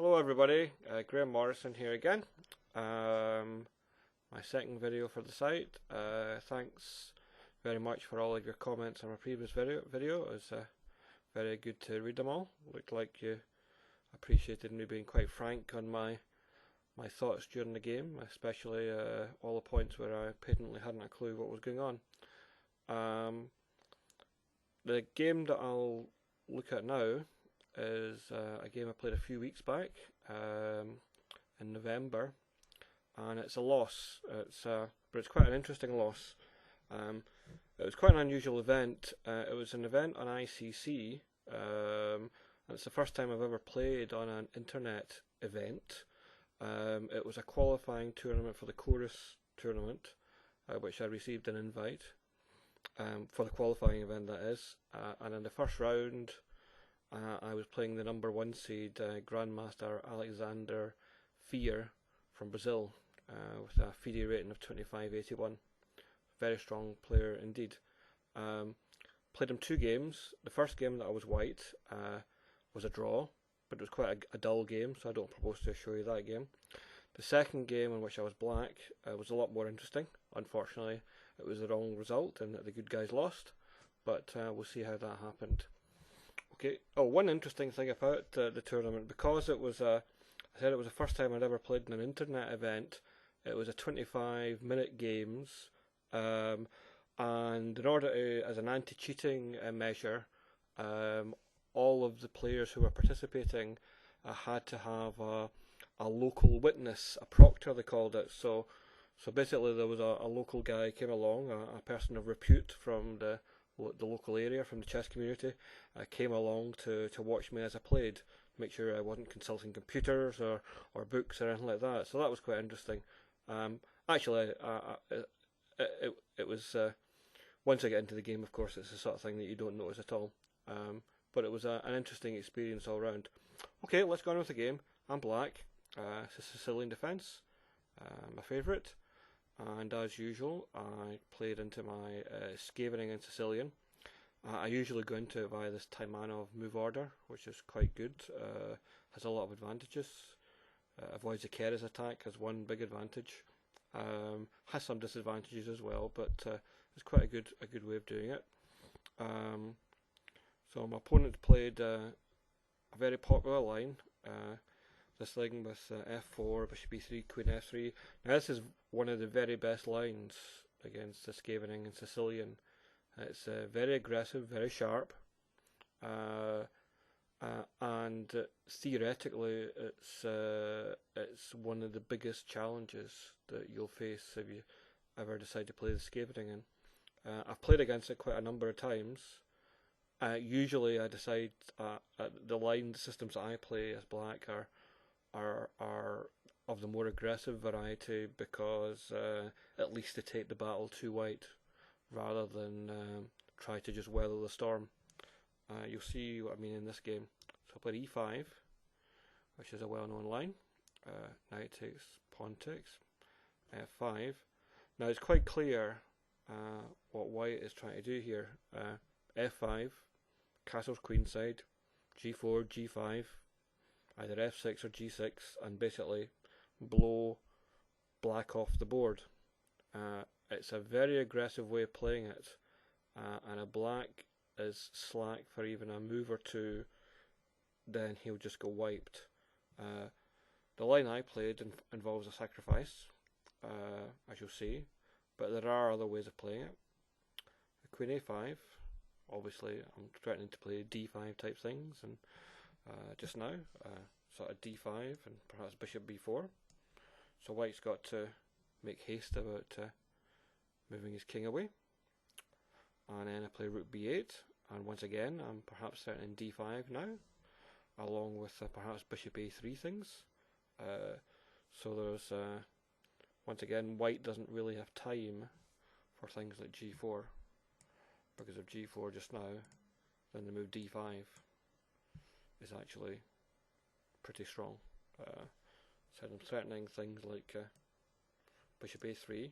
Hello everybody, Graham Morrison here again. My second video for the site. Thanks very much for all of your comments on my previous video. It was very good to read them all. Looked like you appreciated me being quite frank on my thoughts during the game, especially all the points where I patently hadn't a clue what was going on. The game that I'll look at now is a game I played a few weeks back in November, and it's a loss. But it's quite an interesting loss. It was quite an unusual event. It was an event on ICC, and it's the first time I've ever played on an internet event. It was a qualifying tournament for the Corus tournament, which I received an invite for the qualifying event, that is. And in the first round, I was playing the number 1 seed Grandmaster Alexandre Fier from Brazil with a FIDE rating of 2581. Very strong player indeed. Played him 2 games. The first game that I was white was a draw, but it was quite a dull game, so I don't propose to show you that game. The second game in which I was black was a lot more interesting. Unfortunately, it was the wrong result and the good guys lost, but we'll see how that happened. Okay. Oh, one interesting thing about the tournament, because it was I said it was the first time I'd ever played in an internet event. It was a 25-minute games, and in order to, as an anti-cheating measure, all of the players who were participating had to have a local witness, a proctor they called it. So basically there was a local guy came along, a person of repute from the local area, from the chess community, came along to watch me as I played, make sure I wasn't consulting computers or books or anything like that. So that was quite interesting. Actually, it was once I get into the game, of course, it's the sort of thing that you don't notice at all. But it was an interesting experience all round. Okay, let's go on with the game. I'm black. It's a Sicilian defence, my favourite. And as usual, I played into my Scavenging in Sicilian. I usually go into it via this Taimanov move order, which is quite good. Has a lot of advantages. Avoids the Corus attack, has one big advantage. Has some disadvantages as well, but it's quite a good way of doing it. So my opponent played a very popular line. This thing with f4, bishop e3, queen f3. Now this is one of the very best lines against the Scavenging in Sicilian. It's very aggressive, very sharp, and theoretically it's one of the biggest challenges that you'll face if you ever decide to play the Scavenging in. I've played against it quite a number of times. Usually I decide the line systems that I play as black are of the more aggressive variety, because at least they take the battle to white rather than try to just weather the storm. You'll see what I mean in this game. So I played e5, which is a well-known line. Knight takes, pawn takes, f5. Now it's quite clear what white is trying to do here. f5, castle's queenside, g4, g5, either f6 or g6, and basically blow black off the board. It's a very aggressive way of playing it, and if black is slack for even a move or two, then he'll just go wiped. The line I played involves a sacrifice, as you'll see, but there are other ways of playing it. Queen a5, obviously I'm threatening to play d5 type things, and just now sort of d5 and perhaps bishop b4. So white's got to make haste about moving his king away. And then I play rook b8, and once again I'm perhaps threatening d5 now, along with perhaps bishop a3 things. So there's once again white doesn't really have time for things like g4, because of g4 just now, then the move d5 is actually pretty strong. So I'm threatening things like bishop a3.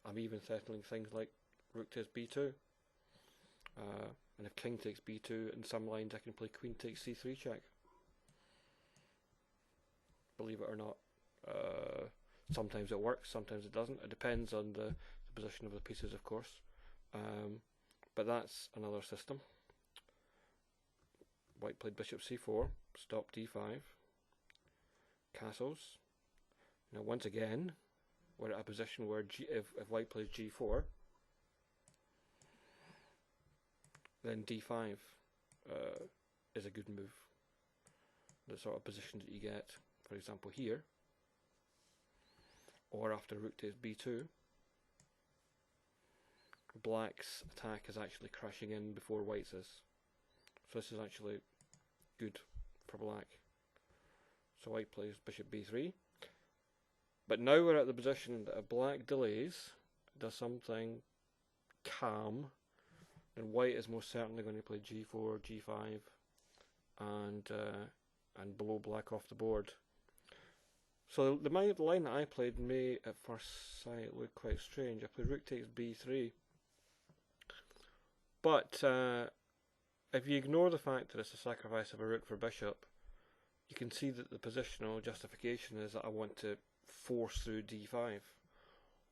I'm even threatening things like rook takes b2. And if king takes b2, in some lines I can play queen takes c3 check. believe it or not. Sometimes it works, sometimes it doesn't. It depends on the position of the pieces, of course. But that's another system. White played bishop c4, stop d5, castles. Now once again, we're at a position where if white plays g4, then d5 is a good move. The sort of positions that you get, for example here, or after rook takes b2, black's attack is actually crashing in before white's is. So this is actually good for black. So white plays bishop b3. But now we're at the position that if black delays, does something calm, then white is most certainly going to play g4, g5, and blow black off the board. So the line that I played may at first sight look quite strange. I played rook takes b3. But if you ignore the fact that it's a sacrifice of a rook for bishop, you can see that the positional justification is that I want to force through d5.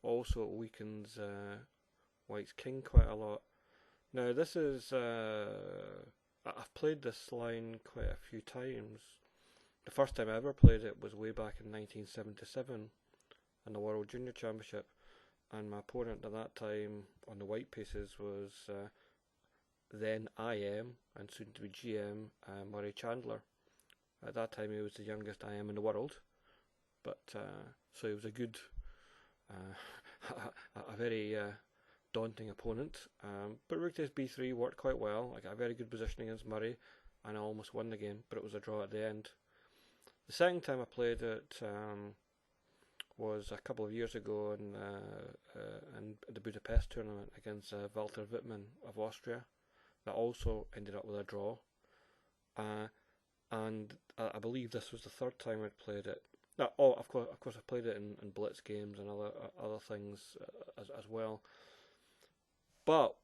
Also, it weakens white's king quite a lot. Now this is, I've played this line quite a few times. The first time I ever played it was way back in 1977 in the World Junior Championship, and my opponent at that time on the white pieces was then IM and soon to be GM Murray Chandler. At that time he was the youngest IM in the world, but so he was a good, a very daunting opponent. But rook takes b3 worked quite well. I got a very good position against Murray, and I almost won the game, but it was a draw at the end. The second time I played it was a couple of years ago in the Budapest tournament against Walter Wittmann of Austria. That also ended up with a draw. And I believe this was the third time I'd played it. Of course I played it in blitz games and other things as well. But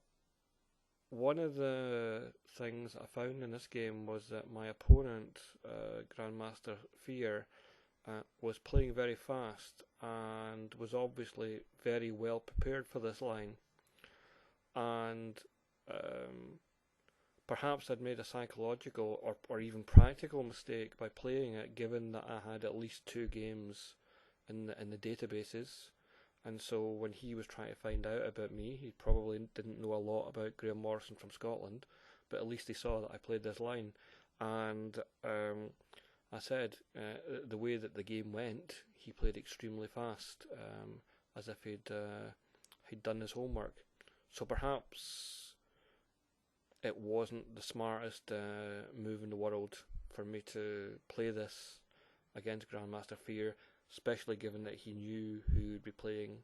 one of the things I found in this game was that my opponent, Grandmaster Fier, was playing very fast and was obviously very well prepared for this line. And perhaps I'd made a psychological or even practical mistake by playing it, given that I had at least 2 games in the databases. And so when he was trying to find out about me, he probably didn't know a lot about Graham Morrison from Scotland, but at least he saw that I played this line. And I said, the way that the game went, he played extremely fast, as if he'd done his homework. So perhaps it wasn't the smartest move in the world for me to play this against Grandmaster Fier, especially given that he knew who would be playing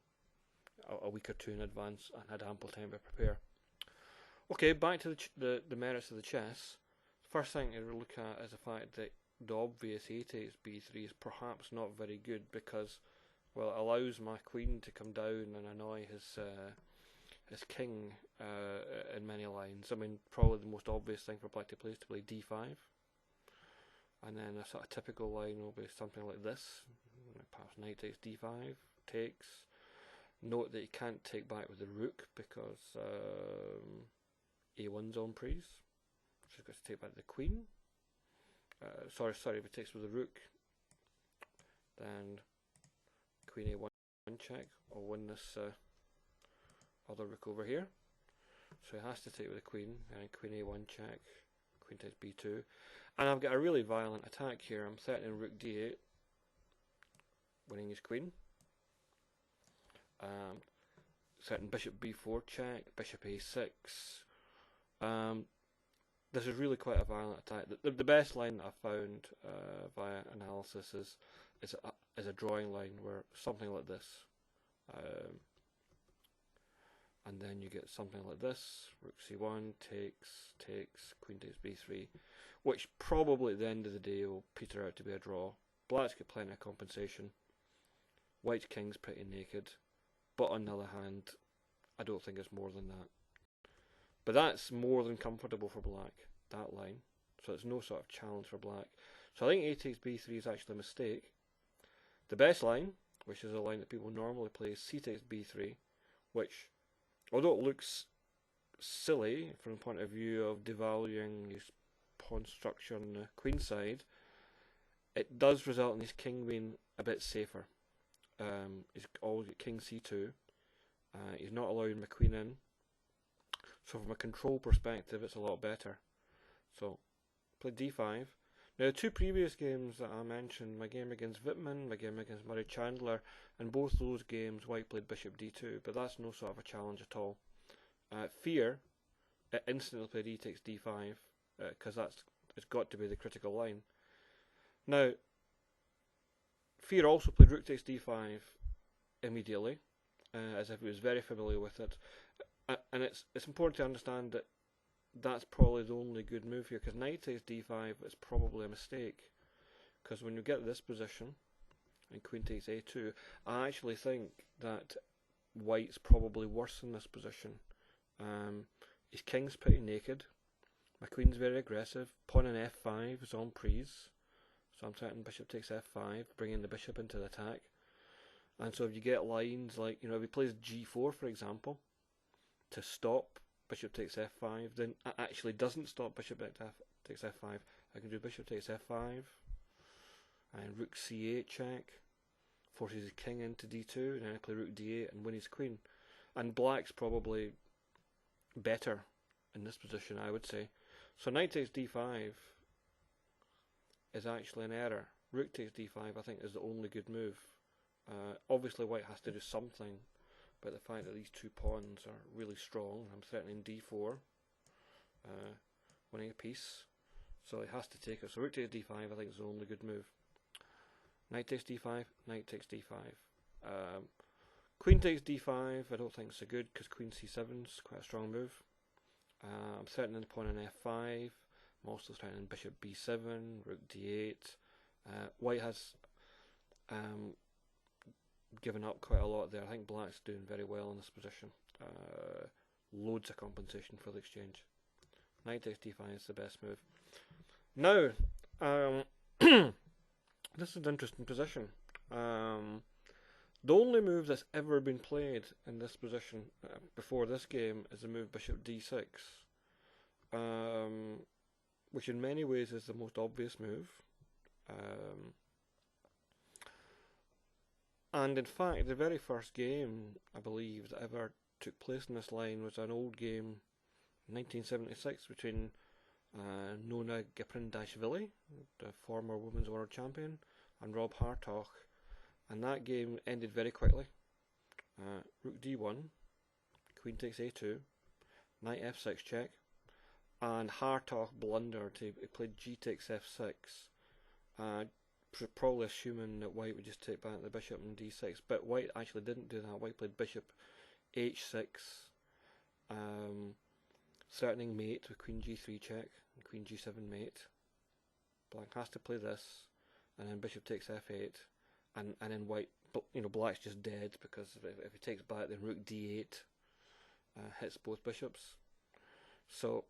a week or 2 in advance and had ample time to prepare. Okay, back to the merits of the chess. First thing to look at is the fact that the obvious a takes b3 is perhaps not very good, because, well, it allows my queen to come down and annoy his king in many lines. I mean, probably the most obvious thing for black to play is to play d5, and then a sort of typical line will be something like this. Perhaps knight takes d5, takes. Note that you can't take back with the rook because a1's on prise. So you've got to take back the queen. Sorry, if it takes with the rook, then queen a1 check. I'll win this other rook over here. So he has to take with the queen, and queen a1 check, queen takes b2. And I've got a really violent attack here. I'm threatening rook d8, winning his queen. Certain bishop b4 check, bishop a6. This is really quite a violent attack. The best line that I found via analysis is a drawing line where something like this, and then you get something like this: rook c1 takes, queen takes b3, which probably at the end of the day will peter out to be a draw. Black's got plenty of compensation. White's king's pretty naked, but on the other hand, I don't think it's more than that. But that's more than comfortable for black, that line. So it's no sort of challenge for black. So I think a takes b3 is actually a mistake. The best line, which is a line that people normally play, is c takes b3, which, although it looks silly from the point of view of devaluing his pawn structure on the queen side, it does result in his king being a bit safer. He's always got king c2. He's not allowing my queen in. So from a control perspective, it's a lot better. So, play d5. Now, the two previous games that I mentioned, my game against Wittmann, my game against Murray Chandler, in both those games, white played bishop d2, but that's no sort of a challenge at all. Fier, it instantly played e takes d5, because it's got to be the critical line. Now, Fier also played rook takes d5 immediately, as if he was very familiar with it. And it's important to understand that that's probably the only good move here, because knight takes d5 is probably a mistake, because when you get this position and queen takes a2, I actually think that white's probably worse in this position. His king's pretty naked, my queen's very aggressive, pawn in f5 is en prise, so I'm threatening bishop takes f5, bringing the bishop into the attack. And so if you get lines like, if he plays g4 for example, to stop bishop takes f5, then it actually doesn't stop bishop takes f5. I can do bishop takes f5, and rook c8 check, forces his king into d2, and then I play rook d8 and win his queen. And black's probably better in this position, I would say. So knight takes d5 is actually an error. Rook takes d5 I think is the only good move. Obviously white has to do something, but the fact that these two pawns are really strong, I'm threatening d4, winning a piece, so he has to take it. So rook takes d5 I think is the only good move. Knight takes d5, knight takes d5. Queen takes d5 I don't think it's so good, because queen c7 is quite a strong move. I'm threatening the pawn in f5, I'm also threatening bishop b7, rook d8. White has given up quite a lot there. I think black's doing very well in this position. Loads of compensation for the exchange. Knight takes d5 is the best move. Now, this is an interesting position. The only move that's ever been played in this position before this game is the move bishop d6, which in many ways is the most obvious move. And in fact, the very first game, I believe, that ever took place in this line was an old game, 1976, between Nona Geprindashvili, the former women's world champion, and Rob Hartog. And that game ended very quickly. Rook d1, queen takes a2, knight f6 check, and Hartog blundered. He played g takes f6. Probably assuming that white would just take back the bishop and d6, but white actually didn't do that. White played bishop h6, threatening mate with queen g3 check and queen g7 mate. Black has to play this, and then bishop takes f8, and then white, black's just dead, because if he takes back, then rook d8 hits both bishops. So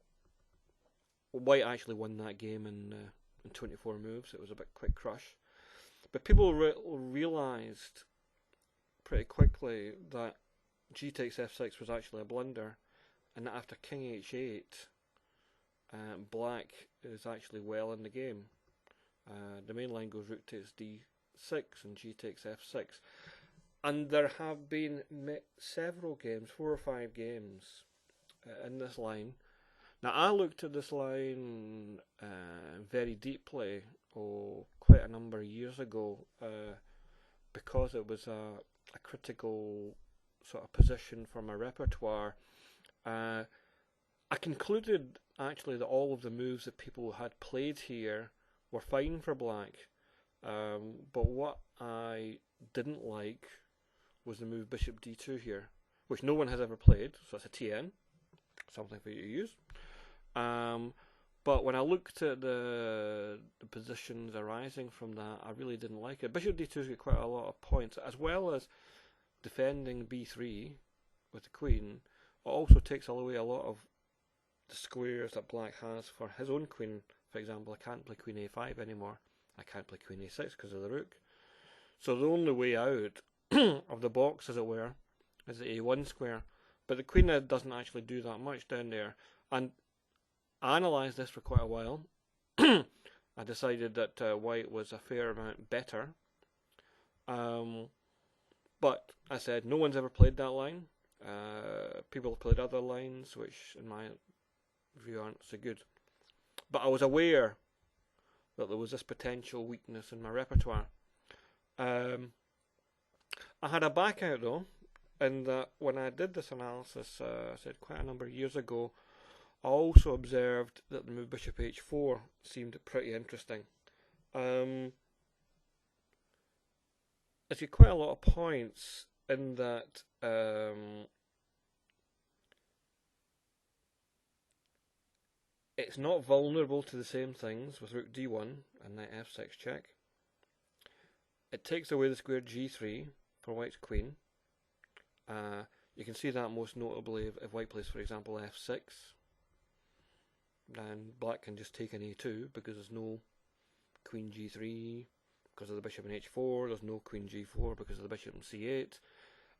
white actually won that game in 24 moves. It was a bit quick crush, but people realised pretty quickly that g takes f6 was actually a blunder, and that after king h8 black is actually well in the game. The main line goes rook takes d6 and g takes f6, and there have been several games, 4 or 5 games in this line. Now, I looked at this line very deeply, quite a number of years ago, because it was a critical sort of position for my repertoire. I concluded, actually, that all of the moves that people had played here were fine for black, but what I didn't like was the move bishop d2 here, which no one has ever played, so it's a TN, something for you to use. But when I looked at the positions arising from that, I really didn't like it. Bishop d2's got quite a lot of points, as well as defending b3 with the queen. It also takes away a lot of the squares that black has for his own queen. For example, I can't play queen a5 anymore. I can't play queen a6 because of the rook. So the only way out of the box, as it were, is the A1 square. But the queen doesn't actually do that much down there. And I analysed this for quite a while. I decided that white was a fair amount better. But I said no one's ever played that line. People have played other lines, which in my view aren't so good. But I was aware that there was this potential weakness in my repertoire. I had a back out though, in that when I did this analysis, I said quite a number of years ago, I also observed that the move bishop h4 seemed pretty interesting. There's quite a lot of points in that it's not vulnerable to the same things with rook d1 and knight f6 check. It takes away the square g3 for white's queen. You can see that most notably if white plays, for example, f6. Then black can just take an a2 because there's no queen g3 because of the bishop in h4, there's no queen g4 because of the bishop in c8,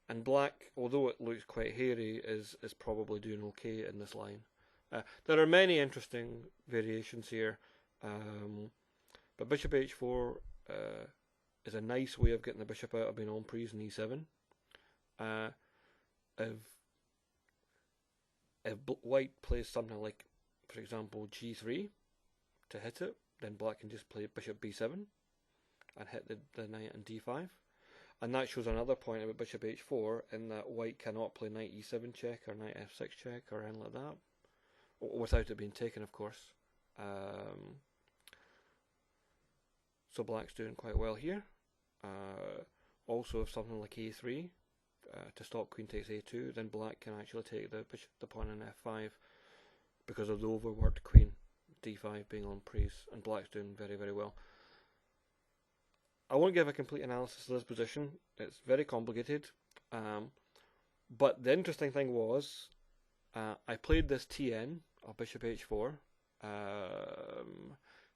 and black, although it looks quite hairy, is probably doing okay in this line. There are many interesting variations here, but bishop h4 is a nice way of getting the bishop out of being en prise in e7. If white plays something like, for example, g3 to hit it, then black can just play bishop b7 and hit the knight on d5. And that shows another point about bishop h4 in that white cannot play knight e7 check or knight f6 check or anything like that, without it being taken, of course. So black's doing quite well here. Also, if something like a3 to stop queen takes a2, then black can actually take the pawn on f5 because of the overworked queen, d5 being en prise, and black's doing very, very well. I won't give a complete analysis of this position, it's very complicated, but the interesting thing was I played this TN of bishop h4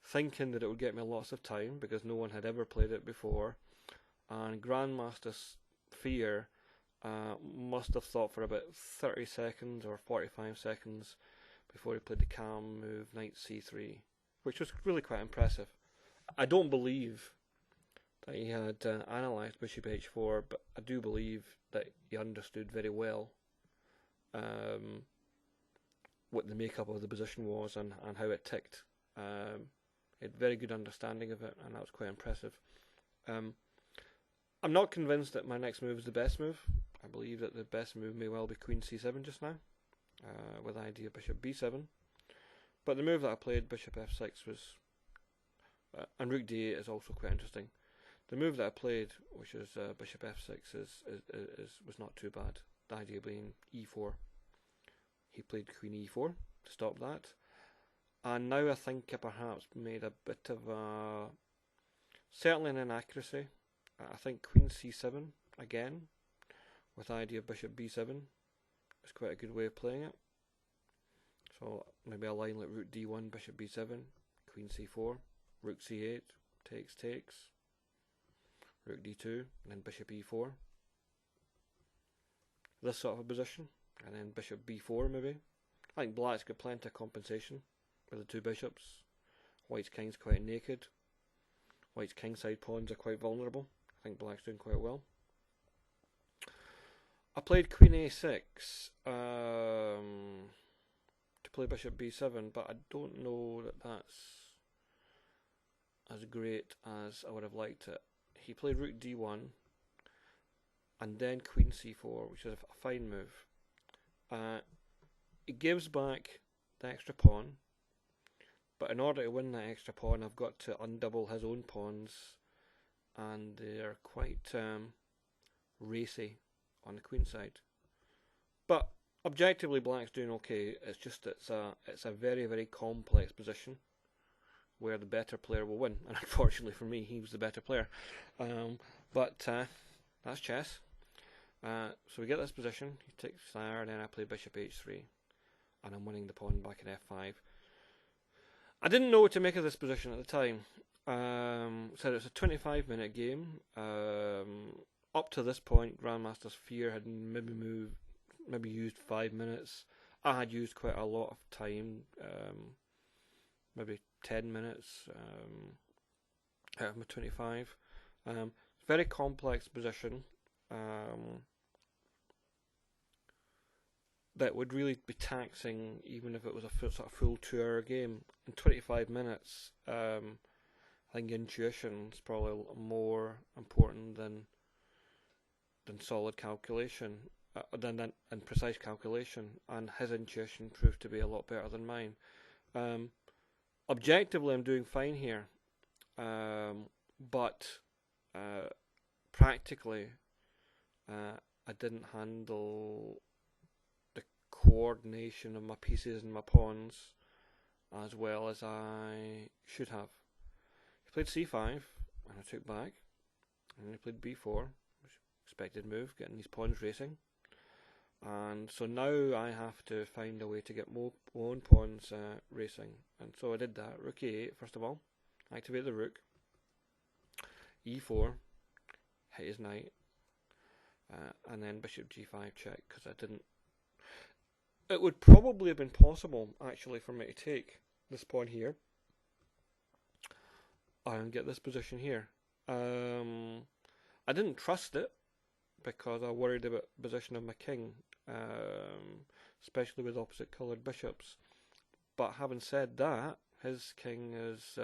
thinking that it would get me lots of time because no one had ever played it before, and Grandmaster Fier must have thought for about 30 seconds or 45 seconds before he played the calm move knight c3, which was really quite impressive. I don't believe that he had analysed bishop h4, but I do believe that he understood very well what the makeup of the position was and how it ticked. He had very good understanding of it, and that was quite impressive. I'm not convinced that my next move is the best move. I believe that the best move may well be queen c7 just now, with the idea of bishop b7. But the move that I played, bishop f6, was, and rook d8 is also quite interesting. The move that I played, which is bishop f6, was not too bad. The idea being e4. He played queen e4 to stop that. And now I think I perhaps made a bit of a, certainly an inaccuracy. I think queen c7 again, with the idea of bishop b7, is quite a good way of playing it. So maybe a line like rook d1, bishop b7, queen c4, rook c8, takes, rook d2, and then bishop e4. This sort of a position, and then bishop b4 maybe. I think black's got plenty of compensation with the two bishops. White's king's quite naked. White's kingside pawns are quite vulnerable. I think black's doing quite well. I played queen a6 to play bishop b7, but I don't know that that's as great as I would have liked it. He played rook d1 and then queen c4, which is a fine move. It gives back the extra pawn, but in order to win that extra pawn I've got to undouble his own pawns, and they're quite racy on the queen side. But objectively black's doing okay. It's just it's a very, very complex position where the better player will win, and unfortunately for me he was the better player. But that's chess. So we get this position, he takes sire, and then I play bishop h3, and I'm winning the pawn back in f5. I didn't know what to make of this position at the time. So it's a 25-minute game. Up to this point, Grandmaster Fier had maybe used 5 minutes. I had used quite a lot of time, maybe 10 minutes out of my 25. Very complex position that would really be taxing even if it was a sort of full 2-hour game. In 25 minutes, I think intuition is probably more important than solid calculation, than precise calculation, and his intuition proved to be a lot better than mine. Objectively, I'm doing fine here, but practically, I didn't handle the coordination of my pieces and my pawns as well as I should have. He played c5, and I took back, and he played b4, expected move, getting these pawns racing. And so now I have to find a way to get my own pawns racing. And so I did that. Rook e8 first of all. Activate the rook. e4. Hit his knight. And then bishop g5 check, because I didn't... It would probably have been possible, actually, for me to take this pawn here and get this position here. I didn't trust it, because I worried about the position of my king, especially with opposite coloured bishops. But having said that, his king is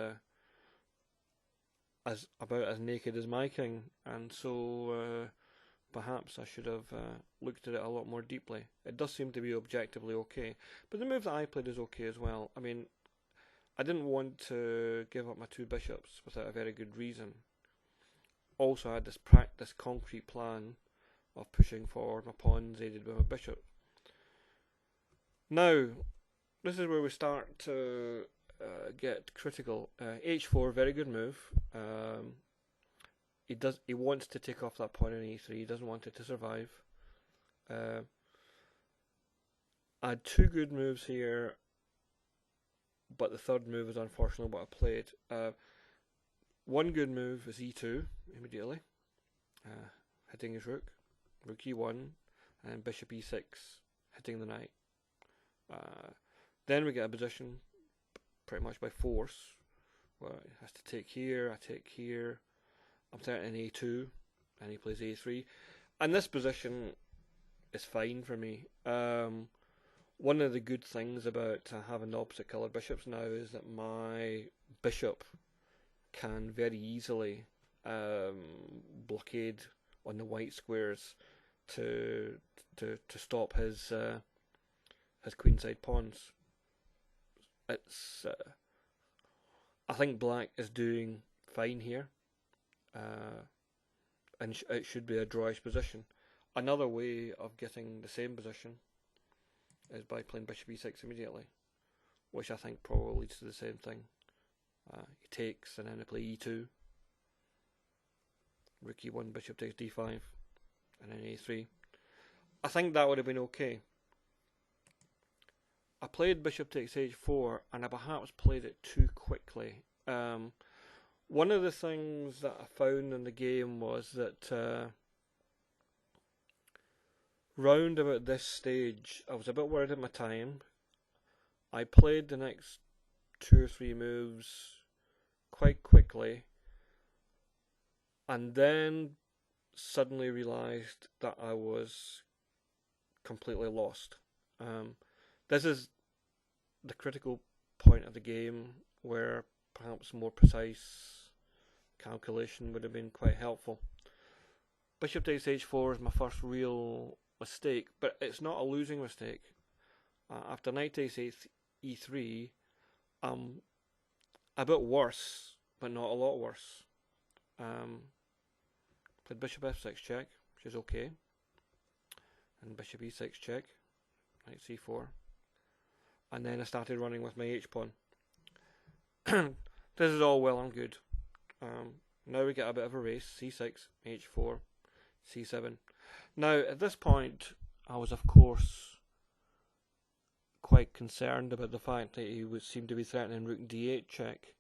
about as naked as my king, and so perhaps I should have looked at it a lot more deeply. It does seem to be objectively okay, but the move that I played is okay as well. I mean, I didn't want to give up my 2 bishops without a very good reason. Also, I had this concrete plan of pushing forward my pawns aided by my bishop. Now, this is where we start to get critical. h4, very good move. He wants to take off that pawn on e3. He doesn't want it to survive. I had 2 good moves here, but the third move is unfortunately what I played. One good move is e2 immediately, hitting his rook. Rook e1 and bishop e6, hitting the knight. Then we get a position pretty much by force where he has to take here, I take here, I'm threatening a2, and he plays a3. And this position is fine for me. One of the good things about having the opposite coloured bishops now is that my bishop can very easily blockade on the white squares to stop his queenside pawns. It's I think black is doing fine here, and it should be a drawish position. Another way of getting the same position is by playing bishop e6 immediately, which I think probably leads to the same thing. He takes, and then I play e2. Rook e1, bishop takes d5, and then a3. I think that would have been okay. I played bishop takes h4, and I perhaps played it too quickly. One of the things that I found in the game was that round about this stage, I was a bit worried at my time. I played the next 2 or 3 moves quite quickly, and then suddenly realised that I was completely lost. This is the critical point of the game where perhaps more precise calculation would have been quite helpful. Bishop takes h4 is my first real mistake, but it's not a losing mistake. After knight takes e3, a bit worse, but not a lot worse. Played bishop f6 check, which is okay, and bishop e6 check, knight c4, and then I started running with my h-pawn. This is all well and good. Now we get a bit of a race, c6, h4, c7. Now at this point I was of course quite concerned about the fact that he would seem to be threatening rook d8 check,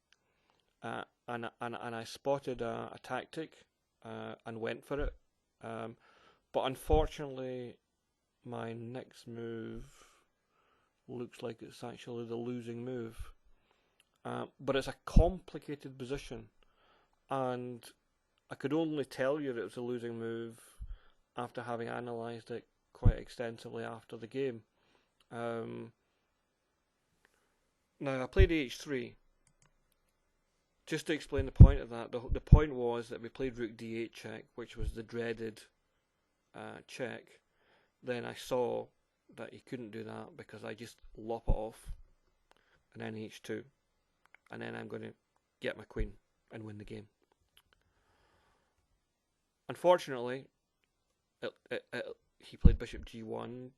and I spotted a tactic and went for it. But unfortunately, my next move looks like it's actually the losing move. But it's a complicated position, and I could only tell you that it was a losing move after having analysed it quite extensively after the game. Now, I played h3. Just to explain the point of that, the point was that we played rook d8 check, which was the dreaded check. Then I saw that he couldn't do that because I just lop it off, and then h2. And then I'm going to get my queen and win the game. Unfortunately, he played bishop g1.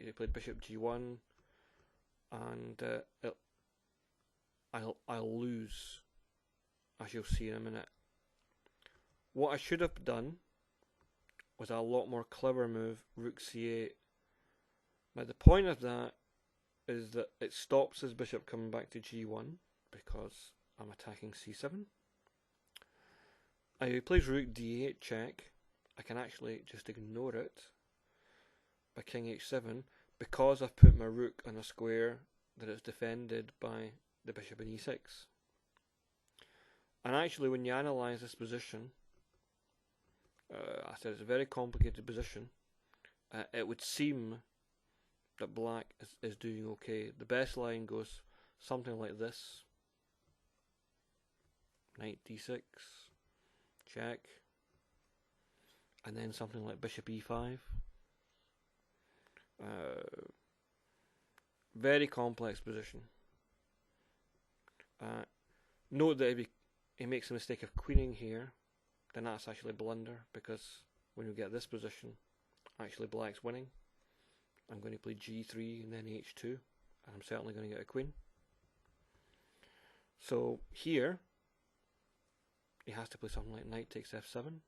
He played bishop g1, and I'll lose, as you'll see in a minute. What I should have done was a lot more clever move, rook c8. Now the point of that is that it stops his bishop coming back to g1 because I'm attacking c7. If he plays rook d8 check, I can actually just ignore it by king h7 because I've put my rook on a square that is defended by the bishop in e6. And actually, when you analyse this position, I said it's a very complicated position. It would seem that black is doing okay. The best line goes something like this: knight d6, check, and then something like bishop e5. Very complex position. Note that if he makes a mistake of queening here, then that's actually a blunder, because when you get this position, actually black's winning. I'm going to play g3 and then h2, and I'm certainly going to get a queen. So here, he has to play something like knight takes f7.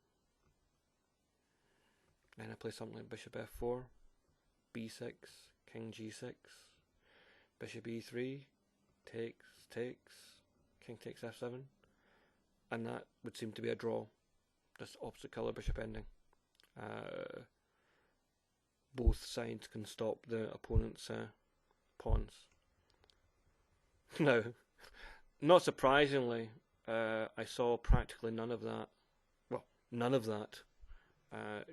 Then I play something like bishop f4, b6, king g6, bishop e3, takes, king takes f7, and that would seem to be a draw. This opposite colour bishop ending. Both sides can stop the opponent's pawns. Now, not surprisingly, I saw practically none of that. Well, none of that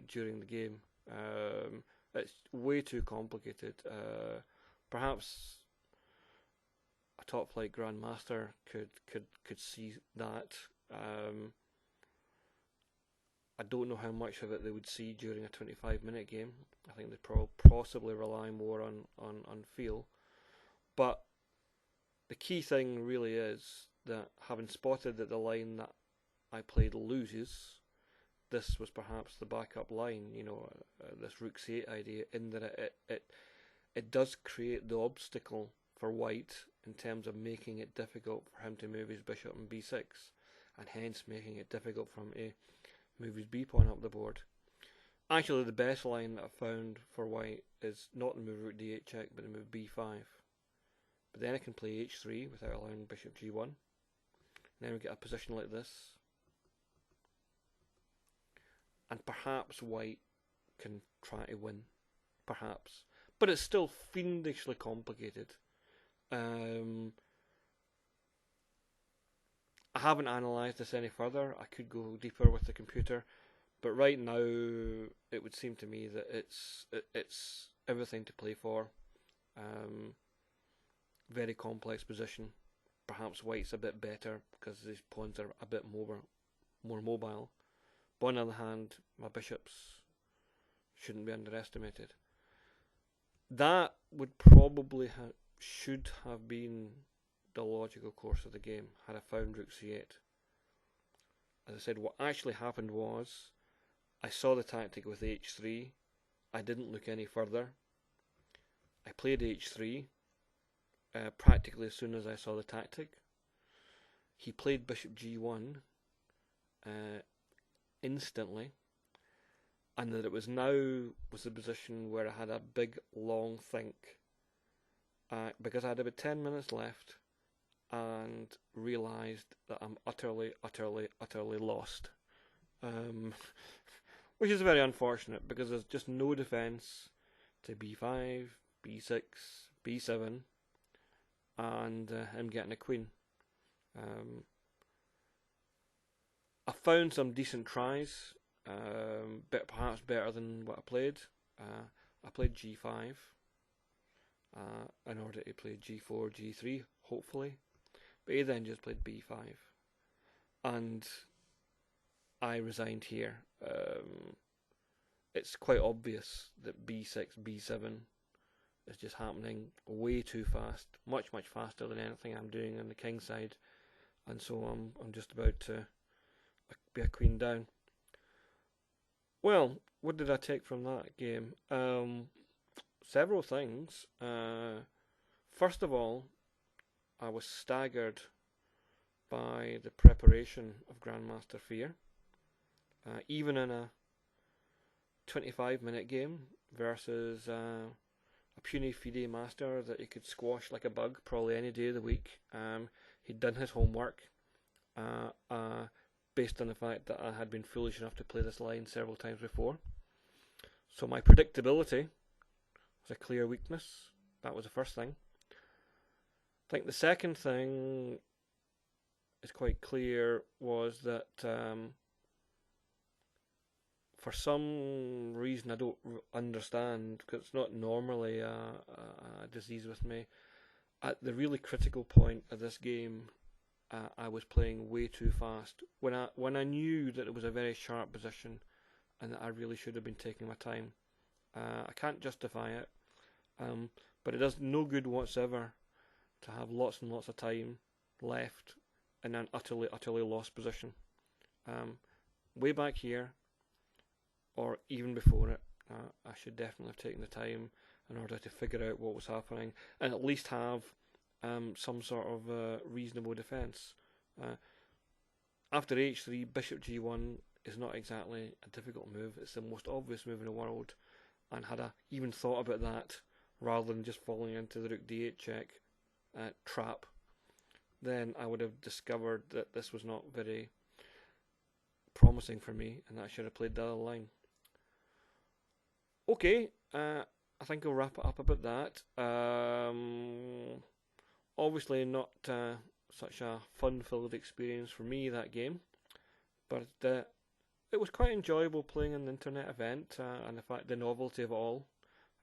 during the game. It's way too complicated. Perhaps a top flight grandmaster could see that. I don't know how much of it they would see during a 25-minute game. I think they'd possibly rely more on feel. But the key thing really is that, having spotted that the line that I played loses, this was perhaps the backup line, this rook c8 idea, in that it does create the obstacle for white in terms of making it difficult for him to move his bishop in b6, and hence making it difficult for him to move his b pawn up the board. Actually, the best line that I've found for white is not the move rook d8 check, but the move b5. But then I can play h3 without allowing bishop g1. And then we get a position like this. And perhaps white can try to win. Perhaps. But it's still fiendishly complicated. I haven't analysed this any further. I could go deeper with the computer, but right now it would seem to me that it's everything to play for. Very complex position. Perhaps white's a bit better because his pawns are a bit more mobile. But on the other hand, my bishops shouldn't be underestimated. That would probably should have been the logical course of the game had I found rook c8. As I said, what actually happened was I saw the tactic with h3. I didn't look any further. I played h3 practically as soon as I saw the tactic. He played bishop g1 instantly, and that it was the position where I had a big long think, because I had about 10 minutes left. and realised that I'm utterly lost. Which is very unfortunate because there's just no defence to b5, b6, b7, and him getting a queen. I found some decent tries, but perhaps better than what I played. I played g5 in order to play g4, g3, hopefully. But he then just played b5. And I resigned here. It's quite obvious that b6, b7 is just happening way too fast, much faster than anything I'm doing on the king side, and so I'm just about to be a queen down. Well, what did I take from that game? Several things. First of all, I was staggered by the preparation of Grandmaster Fier. Even in a 25-minute game versus a puny FIDE master that you could squash like a bug probably any day of the week. He'd done his homework based on the fact that I had been foolish enough to play this line several times before. So my predictability was a clear weakness. That was the first thing. I think the second thing is quite clear was that for some reason I don't understand, because it's not normally a disease with me, at the really critical point of this game I was playing way too fast. When I knew that it was a very sharp position and that I really should have been taking my time. I can't justify it, but it does no good whatsoever to have lots and lots of time left in an utterly lost position. Way back here, or even before it, I should definitely have taken the time in order to figure out what was happening and at least have some sort of reasonable defence. After h3, bishop g1 is not exactly a difficult move. It's the most obvious move in the world, and had I even thought about that rather than just falling into the rook d8 check trap, then I would have discovered that this was not very promising for me and that I should have played the other line. Okay, I think I'll wrap it up about that. Obviously not such a fun-filled experience for me, that game, but it was quite enjoyable playing an internet event, and the novelty of it all.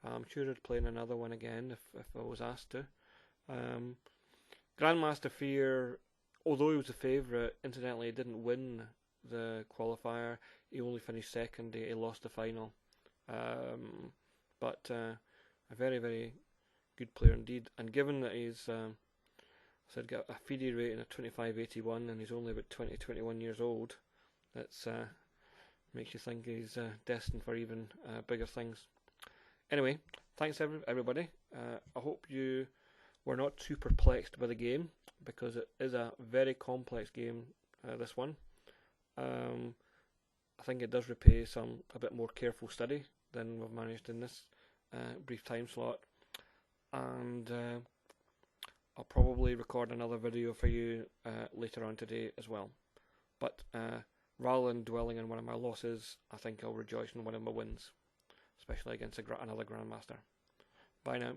I'm sure I'd play in another one again if I was asked to. Grandmaster Fier, although he was a favourite, incidentally he didn't win the qualifier. He only finished second. He lost the final. But a very good player indeed. And given that he's got a FIDE rating of 2581 and he's only about 21 years old, that's makes you think he's destined for even bigger things. Anyway, thanks everybody. I hope you were not too perplexed by the game, because it is a very complex game, this one. I think it does repay a bit more careful study than we've managed in this brief time slot, and I'll probably record another video for you later on today as well. But rather than dwelling on one of my losses, I think I'll rejoice in one of my wins, especially against another Grandmaster. Bye now.